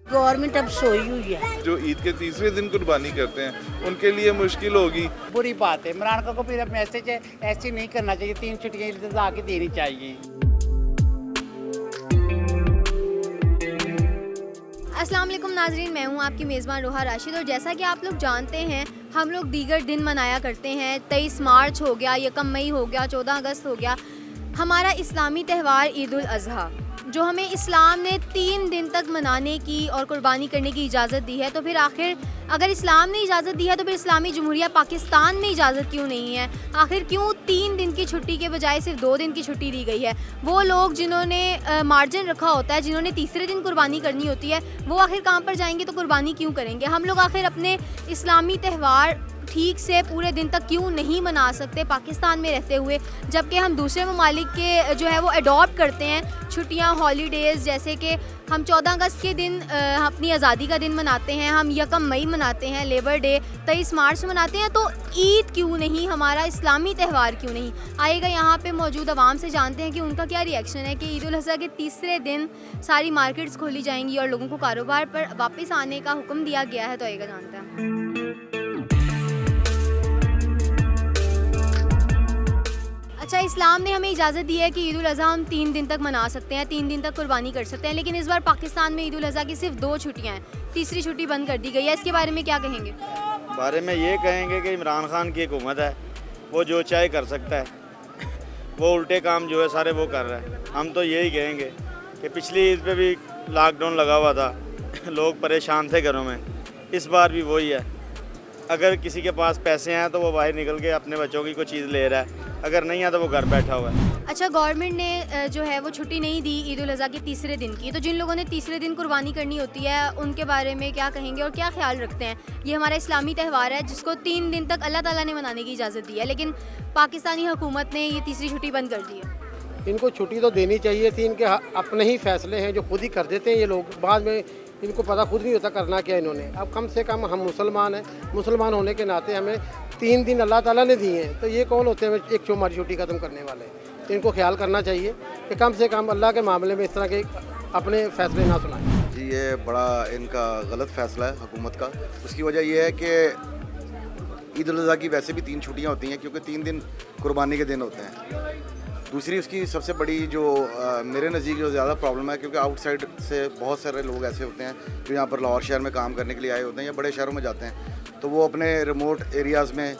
Government अब सोई हुई है। जो ईद के तीसरे दिन कुर्बानी करते हैं उनके लिए मुश्किल होगी। बुरी बात है। इमरान खान को फिर मैसेज है ऐसे नहीं करना चाहिए, 3 छुट्टियां इल्तजा आके देनी चाहिए। अस्सलाम वालेकुम नाजरीन, मैं हूं आपकी मेज़बान रोहा राशिद। और जैसा कि आप लोग जानते हैं, हम लोग दीगर दिन मनाया करते हैं। 23 मार्च हो गया, 1 मई हो गया, 14 अगस्त हो गया, हमारा इस्लामी त्यौहार ईद उल अज़हा, जो हमें इस्लाम ने 3 दिन तक मनाने की और कुर्बानी करने की इजाज़त दी है। तो फिर आखिर अगर इस्लाम ने इजाज़त दी है तो फिर इस्लामी जमहूरिया पाकिस्तान में इजाज़त क्यों नहीं है? आखिर क्यों 3 दिन की छुट्टी के बजाय सिर्फ 2 दिन की छुट्टी दी गई है? वो लोग जिन्होंने मार्जिन रखा होता है, जिन्होंने तीसरे दिन कुर्बानी करनी होती है, वो आखिर काम पर जाएंगे तो कुर्बानी क्यों करेंगे? हम लोग आखिर अपने इस्लामी त्यौहार ठीक से पूरे दिन तक क्यों नहीं मना सकते पाकिस्तान में रहते हुए, जबकि हम दूसरे ममालिक के जो है वो अडॉप्ट करते हैं छुट्टियां, हॉलीडेज़। जैसे कि हम 14 अगस्त के दिन अपनी आज़ादी का दिन मनाते हैं, हम 1 मई मनाते हैं, लेबर डे, 23 मार्च मनाते हैं, तो ईद क्यों नहीं, हमारा इस्लामी त्यौहार क्यों नहीं? आएगा यहाँ पे मौजूद आवाम से जानते हैं कि उनका क्या रिएक्शन है कि ईद उल अज़हा के तीसरे दिन सारी मार्केट्स खोली जाएंगी और लोगों को कारोबार पर वापस आने का हुक्म दिया गया है। तो आएगा जानते हैं। अच्छा, इस्लाम ने हमें इजाज़त दी है कि ईद उल अज़हा हम 3 दिन तक मना सकते हैं, 3 दिन तक कुर्बानी कर सकते हैं, लेकिन इस बार पाकिस्तान में ईद उल अज़हा की सिर्फ 2 छुट्टियां हैं, तीसरी छुट्टी बंद कर दी गई है। इसके बारे में क्या कहेंगे? बारे में ये कहेंगे कि इमरान खान की हुकूमत है, वो जो चाहे कर सकता है, वो उल्टे काम जो है सारे वो कर रहा है। हम तो यही कहेंगे कि पिछली ईद पे भी लॉकडाउन लगा हुआ था, लोग परेशान थे घरों में, इस बार भी वही है। अगर किसी के पास पैसे हैं तो वो बाहर निकल के अपने बच्चों की कोई चीज़ ले रहा है, अगर नहीं है तो वो घर बैठा हुआ है। अच्छा, गवर्नमेंट ने जो है वो छुट्टी नहीं दी ईद उल अज़हा के तीसरे दिन की, तो जिन लोगों ने तीसरे दिन कुर्बानी करनी होती है उनके बारे में क्या कहेंगे और क्या ख्याल रखते हैं? ये हमारा इस्लामी त्यौहार है जिसको 3 दिन तक अल्लाह ताला ने मनाने की इजाज़त दी है, लेकिन पाकिस्तानी हुकूमत ने ये तीसरी छुट्टी बंद कर दी है। इनको छुट्टी तो देनी चाहिए थी, इनके अपने ही फैसले हैं जो खुद ही कर देते हैं ये लोग, बाद में इनको पता खुद नहीं होता करना क्या इन्होंने। अब कम से कम हम मुसलमान हैं, मुसलमान होने के नाते हमें 3 दिन अल्लाह ताला ने दिए हैं, तो ये कौन होते हैं एक हमारी छुट्टी ख़त्म करने वाले? तो इनको ख्याल करना चाहिए कि कम से कम अल्लाह के मामले में इस तरह के अपने फैसले ना सुनाएं। जी, ये बड़ा इनका गलत फैसला है हुकूमत का। उसकी वजह यह है कि ईद उल अज़हा की वैसे भी 3 छुट्टियाँ होती हैं, क्योंकि 3 दिन कुर्बानी के दिन होते हैं। दूसरी उसकी सबसे बड़ी जो मेरे नज़दीक जो ज़्यादा प्रॉब्लम है, क्योंकि आउटसाइड से बहुत सारे लोग ऐसे होते हैं जो यहाँ पर लाहौर शहर में काम करने के लिए आए होते हैं या बड़े शहरों में जाते हैं, तो वो अपने रिमोट एरियाज़ में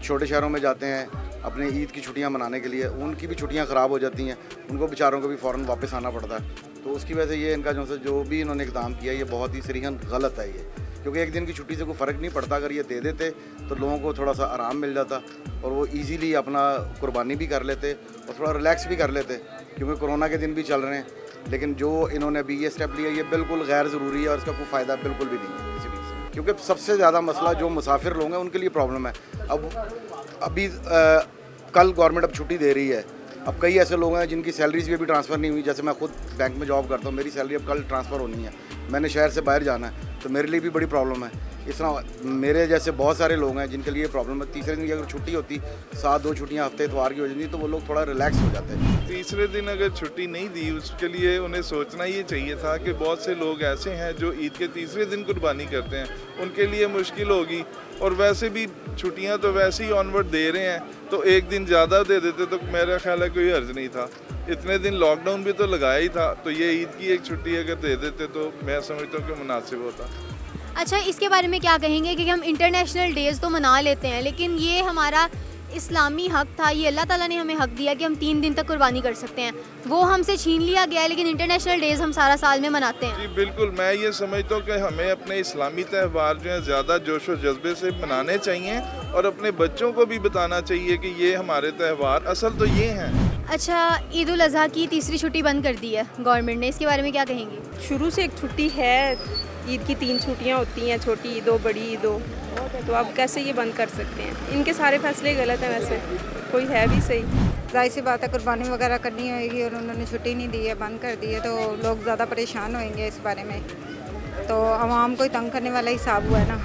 छोटे शहरों में जाते हैं अपने ईद की छुट्टियाँ मनाने के लिए। उनकी भी छुट्टियाँ ख़राब हो जाती हैं, उनको बेचारों को भी फ़ौरन वापस आना पड़ता है। तो उसकी वजह से ये इनका जो भी इन्होंने इक़दाम किया ये बहुत ही सरीहन गलत है ये, क्योंकि एक दिन की छुट्टी से कोई फ़र्क नहीं पड़ता। अगर ये दे देते तो लोगों को थोड़ा सा आराम मिल जाता और वो इजीली अपना कुर्बानी भी कर लेते और थोड़ा रिलैक्स भी कर लेते, क्योंकि कोरोना के दिन भी चल रहे हैं। लेकिन जो इन्होंने अभी ये स्टेप लिया ये बिल्कुल गैर ज़रूरी है और इसका कोई फ़ायदा बिल्कुल भी नहीं है किसी भी से, क्योंकि सबसे ज़्यादा मसला जो मुसाफिर लोग हैं उनके लिए प्रॉब्लम है। अभी कल गवर्नमेंट अब छुट्टी दे रही है, अब कई ऐसे लोग हैं जिनकी सैलरीज भी अभी ट्रांसफ़र नहीं हुई। जैसे मैं खुद बैंक में जॉब करता हूँ, मेरी सैलरी अब कल ट्रांसफ़र होनी है, मैंने शहर से बाहर जाना है, तो मेरे लिए भी बड़ी प्रॉब्लम है। इस तरह मेरे जैसे बहुत सारे लोग हैं जिनके लिए प्रॉब्लम है। तीसरे दिन की अगर छुट्टी होती, 7-2 छुट्टियाँ हफ्ते इतवार की हो जाती, तो वो लोग थोड़ा रिलैक्स हो जाते हैं। तीसरे दिन अगर छुट्टी नहीं दी, उसके लिए उन्हें सोचना ये चाहिए था कि बहुत से लोग ऐसे हैं जो ईद के तीसरे दिन कुर्बानी करते हैं, उनके लिए मुश्किल होगी। और वैसे भी छुट्टियां तो वैसे ही ऑनवर्ड दे रहे हैं, तो एक दिन ज़्यादा दे देते तो मेरा ख्याल है कोई हर्ज नहीं था। इतने दिन लॉकडाउन भी तो लगाया ही था, तो ये ईद की एक छुट्टी अगर दे देते तो मैं समझता हूँ कि मुनासिब होता। अच्छा, इसके बारे में क्या कहेंगे कि हम इंटरनेशनल डेज़ तो मना लेते हैं, लेकिन ये हमारा इस्लामी हक़ था, ये अल्लाह ताला ने हमें हक़ दिया कि हम 3 दिन तक कुर्बानी कर सकते हैं, वो हमसे छीन लिया गया है। लेकिन इंटरनेशनल डेज़ हम सारा साल में मनाते हैं। जी बिल्कुल, मैं ये समझता हूँ कि हमें अपने इस्लामी त्यौहार जो है ज़्यादा जोश व जज्बे से मनाने चाहिए और अपने बच्चों को भी बताना चाहिए कि ये हमारे त्यौहार असल तो ये हैं। अच्छा, ईद उल अज़हा की तीसरी छुट्टी बंद कर दी है गवर्नमेंट ने, इसके बारे में क्या कहेंगे? शुरू से एक छुट्टी है, ईद की 3 छुट्टियां होती हैं, छोटी ईद हो, बड़ी ईद हो, तो अब कैसे ये बंद कर सकते हैं? इनके सारे फैसले गलत हैं, वैसे कोई है भी सही। जाहिर सी बात है कुर्बानी वगैरह करनी होगी और उन्होंने छुट्टी नहीं दी है, बंद कर दी है, तो लोग ज़्यादा परेशान होंगे इस बारे में, तो आवाम को तंग करने वाला हिसाब हुआ है ना।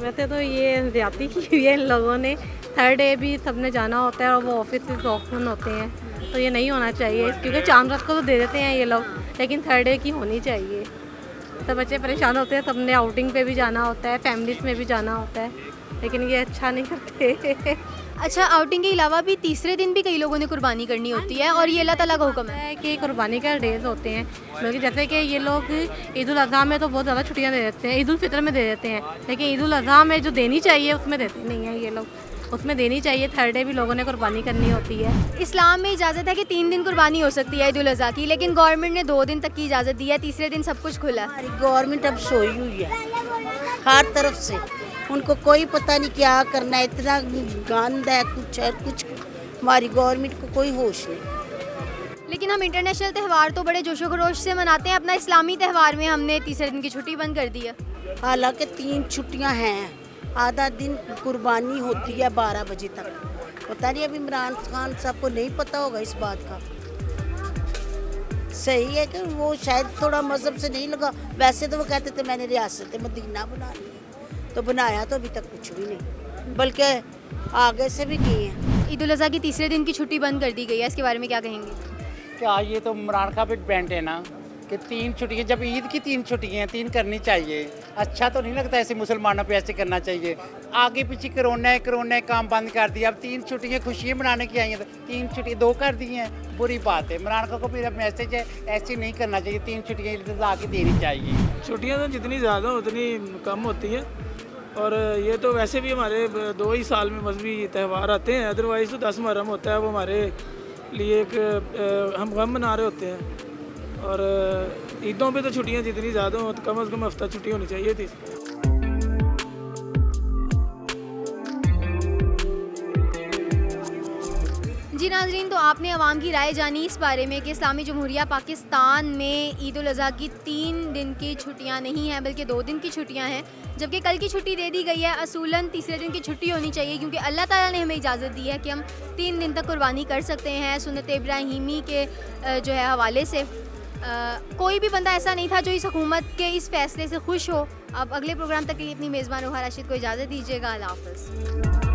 वैसे तो ये ज़्यादती की हुई है इन लोगों ने, 3rd डे भी सबने जाना होता है और वो ऑफिस ओपन होते हैं, तो ये नहीं होना चाहिए, क्योंकि चांद रात को तो दे देते हैं ये लोग, लेकिन 3rd डे की होनी चाहिए। सब बच्चे परेशान होते हैं, सबने आउटिंग पे भी जाना होता है, फैमिलीज में भी जाना होता है, लेकिन ये अच्छा नहीं करते। अच्छा, आउटिंग के अलावा भी तीसरे दिन भी कई लोगों ने कुर्बानी करनी होती है और ये अल्लाह ताला का हुक्म है। कि कुर्बानी का डेज होते हैं, बल्कि जैसे कि ये लोग ईद उल अज़हा में तो बहुत ज़्यादा छुट्टियां दे देते हैं, ईद उल फितर में दे देते हैं, लेकिन ईद उल अज़हा में जो देनी चाहिए उसमें देते नहीं हैं ये लोग, उसमें देनी चाहिए। थर्ड डे भी लोगों ने कुर्बानी करनी होती है। इस्लाम में इजाज़त है कि 3 दिन कुर्बानी हो सकती है ईद उल अज़हा की, लेकिन गवर्नमेंट ने 2 दिन तक की इजाज़त दी है, तीसरे दिन सब कुछ खुला है। हमारी गवर्नमेंट अब सोई हुई है हर तरफ से, उनको कोई पता नहीं क्या करना है, इतना गंद है कुछ है कुछ, हमारी गवर्नमेंट को कोई होश नहीं। लेकिन हम इंटरनेशनल त्यौहार तो बड़े जोशो खरोश से मनाते हैं, अपना इस्लामी त्यौहार में हमने तीसरे दिन की छुट्टी बंद कर दी है। हालांकि 3 छुट्टियां हैं, आधा दिन कुर्बानी होती है 12 बजे तक। पता नहीं अब इमरान खान साहब को नहीं पता होगा इस बात का। सही है कि वो शायद थोड़ा मज़हब से नहीं लगा, वैसे तो वो कहते थे मैंने रियासत मदीना बना ली है, तो बनाया तो अभी तक कुछ भी नहीं, बल्कि आगे से भी किए हैं। ईद उल अज़हा की तीसरे दिन की छुट्टी बंद कर दी गई है, इसके बारे में क्या कहेंगे? क्या ये तो इमरान खान पे डिपेंड है ना कि 3 छुट्टियाँ, जब ईद की 3 छुट्टियाँ हैं 3 करनी चाहिए। अच्छा तो नहीं लगता ऐसे मुसलमानों पे ऐसे करना चाहिए। आगे पीछे कोरोना है काम बंद कर दिया, अब 3 छुट्टियाँ खुशियाँ मनाने की आई हैं, तो 3 छुट्टियाँ 2 कर दी हैं, बुरी बात है। इमरान खान को मेरा मैसेज है ऐसे नहीं करना चाहिए, 3 छुट्टियाँ इंतजार की देनी चाहिए। छुट्टियाँ तो जितनी ज़्यादा उतनी कम होती हैं, और ये तो वैसे भी हमारे 2 ही साल में मजहबी त्यौहार आते हैं, अदरवाइज़ तो 10 मुहर्रम होता है, वो हमारे लिए एक हम गम मना रहे होते हैं। और ईदों पे तो छुट्टियां जितनी ज़्यादा हो तो कम से कम हफ्ता छुट्टी होनी चाहिए थी। जी नाज़रीन, तो आपने अवाम की राय जानी इस बारे में कि इस्लामी जमहूरिया पाकिस्तान में ईद उल अज़हा की 3 दिन की छुट्टियां नहीं हैं बल्कि 2 दिन की छुट्टियां हैं, जबकि कल की छुट्टी दे दी गई है। असूलन तीसरे दिन की छुट्टी होनी चाहिए क्योंकि अल्लाह ताला ने हमें इजाज़त दी है कि हम 3 दिन तक कुर्बानी कर सकते हैं सुन्नत इब्राहीमी के जो है हवाले से। कोई भी बंदा ऐसा नहीं था जो इस हुकूमत के इस फैसले से खुश हो। अब अगले प्रोग्राम तक के लिए अपनी मेज़बान रोहा राशिद को इजाज़त दीजिएगा। अल्लाह हाफ़िज़।